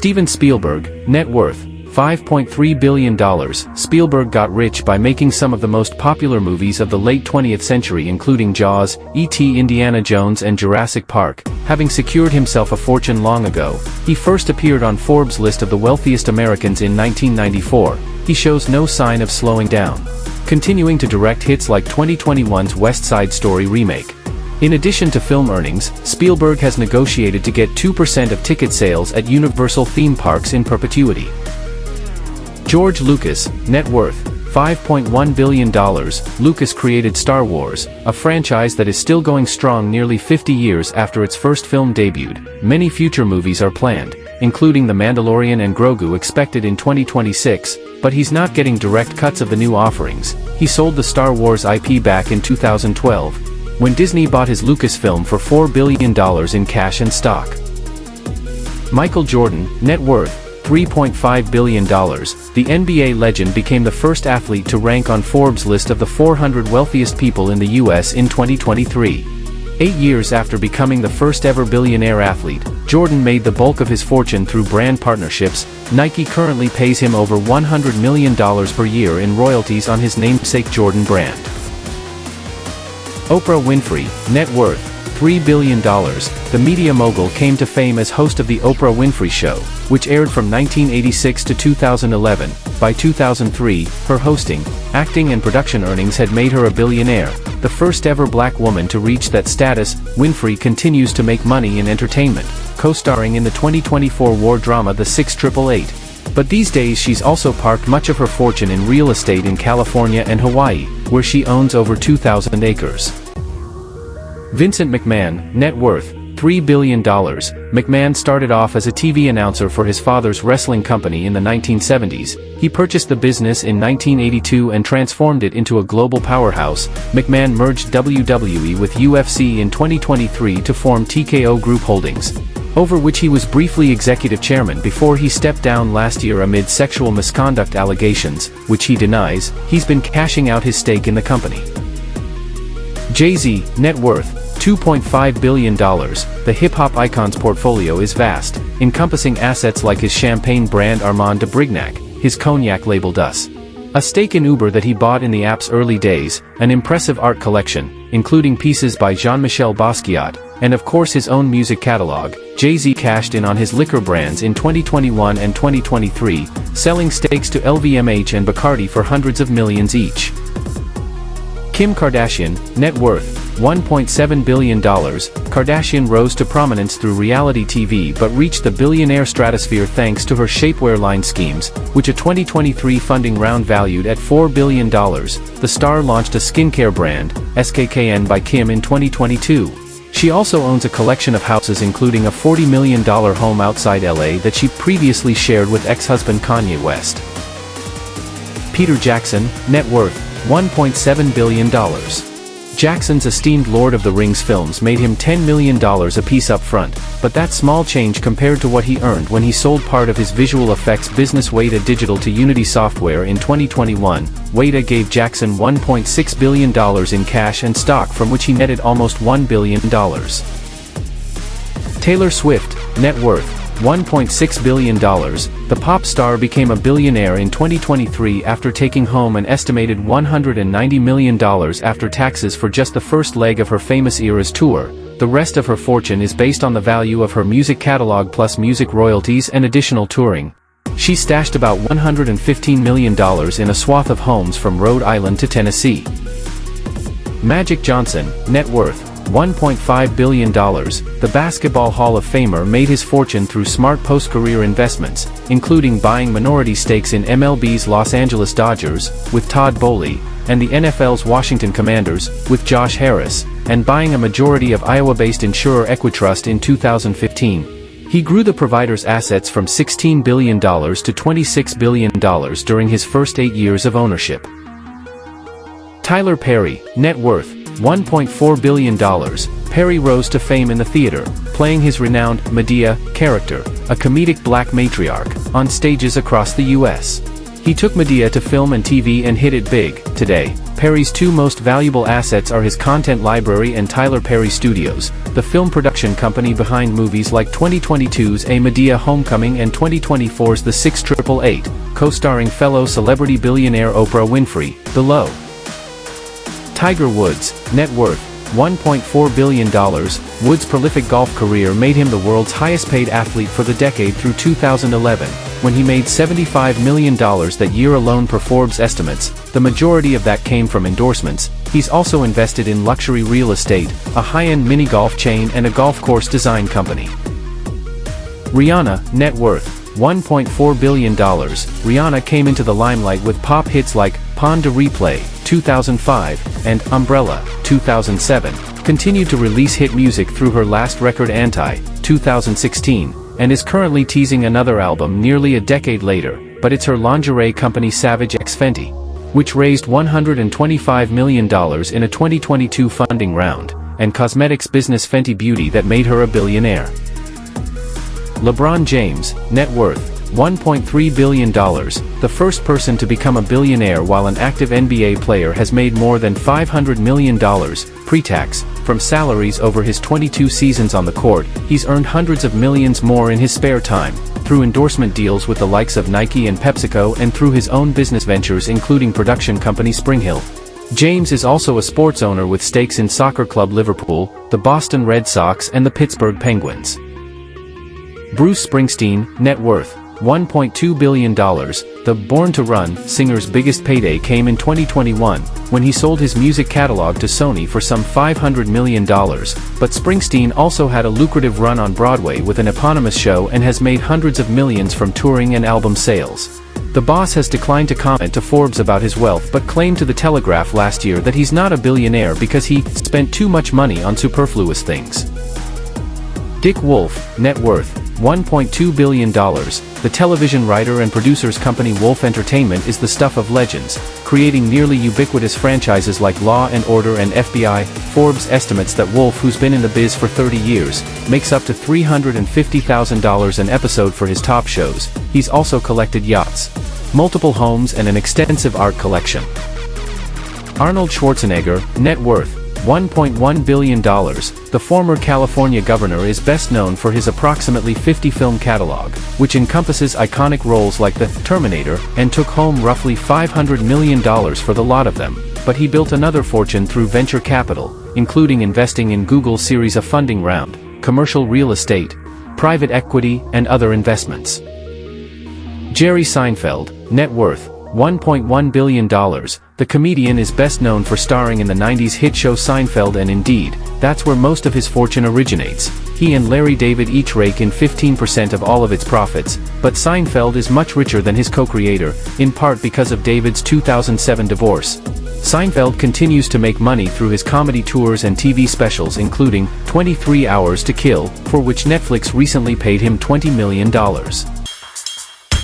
Steven Spielberg, net worth $5.3 billion. Spielberg got rich by making some of the most popular movies of the late 20th century, including Jaws, E.T., Indiana Jones and Jurassic Park. Having secured himself a fortune long ago, he first appeared on Forbes' list of the wealthiest Americans in 1994. He shows no sign of slowing down, continuing to direct hits like 2021's West Side Story remake. In addition to film earnings, Spielberg has negotiated to get 2% of ticket sales at Universal theme parks in perpetuity. George Lucas, net worth $5.1 billion. Lucas created Star Wars, a franchise that is still going strong nearly 50 years after its first film debuted. Many future movies are planned, including The Mandalorian and Grogu expected in 2026, but he's not getting direct cuts of the new offerings. He sold the Star Wars IP back in 2012, when Disney bought his Lucasfilm for $4 billion in cash and stock. Michael Jordan, net worth $3.5 billion. The NBA legend became the first athlete to rank on Forbes' list of the 400 wealthiest people in the U.S. in 2023. 8 years after becoming the first ever billionaire athlete, Jordan made the bulk of his fortune through brand partnerships. Nike currently pays him over $100 million per year in royalties on his namesake Jordan brand. Oprah Winfrey, net worth $3 billion. The media mogul came to fame as host of The Oprah Winfrey Show, which aired from 1986 to 2011. By 2003, her hosting, acting and production earnings had made her a billionaire, the first ever black woman to reach that status. Winfrey continues to make money in entertainment, co-starring in the 2024 war drama The 688. But these days she's also parked much of her fortune in real estate in California and Hawaii, where she owns over 2,000 acres. Vincent McMahon, net worth $3 billion. McMahon started off as a TV announcer for his father's wrestling company in the 1970s. He purchased the business in 1982 and transformed it into a global powerhouse. McMahon merged WWE with UFC in 2023 to form TKO Group Holdings, over which he was briefly executive chairman before he stepped down last year amid sexual misconduct allegations, which he denies. He's been cashing out his stake in the company. Jay-Z, net worth $2.5 billion. The hip-hop icon's portfolio is vast, encompassing assets like his champagne brand Armand de Brignac, his cognac label Dus, a stake in Uber that he bought in the app's early days, an impressive art collection, including pieces by Jean-Michel Basquiat, and of course his own music catalog. Jay-Z cashed in on his liquor brands in 2021 and 2023, selling stakes to LVMH and Bacardi for hundreds of millions each. Kim Kardashian, net worth $1.7 billion. Kardashian rose to prominence through reality TV but reached the billionaire stratosphere thanks to her shapewear line schemes, which a 2023 funding round valued at $4 billion. The star launched a skincare brand, SKKN by Kim, in 2022. She also owns a collection of houses, including a $40 million home outside LA that she previously shared with ex-husband Kanye West. Peter Jackson, net worth $1.7 billion. Jackson's esteemed Lord of the Rings films made him $10 million apiece up front, but that's small change compared to what he earned when he sold part of his visual effects business Weta Digital to Unity Software in 2021. Weta gave Jackson $1.6 billion in cash and stock, from which he netted almost $1 billion. Taylor Swift, net worth $1.6 billion. The pop star became a billionaire in 2023 after taking home an estimated $190 million after taxes for just the first leg of her famous Eras tour. The rest of her fortune is based on the value of her music catalog plus music royalties and additional touring. She stashed about $115 million in a swath of homes from Rhode Island to Tennessee. Magic Johnson, net worth $1.5 billion. The Basketball Hall of Famer made his fortune through smart post-career investments, including buying minority stakes in MLB's Los Angeles Dodgers, with Todd Boehly, and the NFL's Washington Commanders, with Josh Harris, and buying a majority of Iowa-based insurer Equitrust in 2015. He grew the provider's assets from $16 billion to $26 billion during his first 8 years of ownership. Tyler Perry, net worth $1.4 billion. Perry rose to fame in the theater, playing his renowned Medea character, a comedic black matriarch, on stages across the U.S. He took Medea to film and TV and hit it big. Today, Perry's two most valuable assets are his content library and Tyler Perry Studios, the film production company behind movies like 2022's A Medea Homecoming and 2024's The 6888, co-starring fellow celebrity billionaire Oprah Winfrey. Below. Tiger Woods, net worth, $1.4 billion. Woods' prolific golf career made him the world's highest-paid athlete for the decade through 2011, when he made $75 million that year alone per Forbes estimates. The majority of that came from endorsements. He's also invested in luxury real estate, a high-end mini-golf chain and a golf course design company. Rihanna, net worth, $1.4 billion. Rihanna came into the limelight with pop hits like Pon de Replay, 2005, and Umbrella, 2007, continued to release hit music through her last record Anti, 2016, and is currently teasing another album nearly a decade later, but it's her lingerie company Savage X Fenty, which raised $125 million in a 2022 funding round, and cosmetics business Fenty Beauty that made her a billionaire. LeBron James, net worth, $1.3 billion. The first person to become a billionaire while an active NBA player has made more than $500 million, pre-tax, from salaries over his 22 seasons on the court. He's earned hundreds of millions more in his spare time, through endorsement deals with the likes of Nike and PepsiCo and through his own business ventures including production company SpringHill. James is also a sports owner with stakes in soccer club Liverpool, the Boston Red Sox and the Pittsburgh Penguins. Bruce Springsteen, net worth, $1.2 billion. The Born to Run singer's biggest payday came in 2021, when he sold his music catalog to Sony for some $500 million, but Springsteen also had a lucrative run on Broadway with an eponymous show and has made hundreds of millions from touring and album sales. The boss has declined to comment to Forbes about his wealth but claimed to The Telegraph last year that he's not a billionaire because he spent too much money on superfluous things. Dick Wolf, net worth, $1.2 billion. The television writer and producer's company Wolf Entertainment is the stuff of legends, creating nearly ubiquitous franchises like Law and Order and FBI. Forbes estimates that Wolf, who's been in the biz for 30 years, makes up to $350,000 an episode for his top shows. He's also collected yachts, multiple homes and an extensive art collection. Arnold Schwarzenegger, net worth, $1.1 billion. The former California governor is best known for his approximately 50 film catalog, which encompasses iconic roles like The Terminator, and took home roughly $500 million for the lot of them, but he built another fortune through venture capital, including investing in Google's Series A funding round, commercial real estate, private equity, and other investments. Jerry Seinfeld, net worth, $1.1 billion. The comedian is best known for starring in the 90s hit show Seinfeld, and indeed, that's where most of his fortune originates. He and Larry David each rake in 15% of all of its profits, but Seinfeld is much richer than his co-creator, in part because of David's 2007 divorce. Seinfeld continues to make money through his comedy tours and TV specials including 23 Hours to Kill, for which Netflix recently paid him $20 million.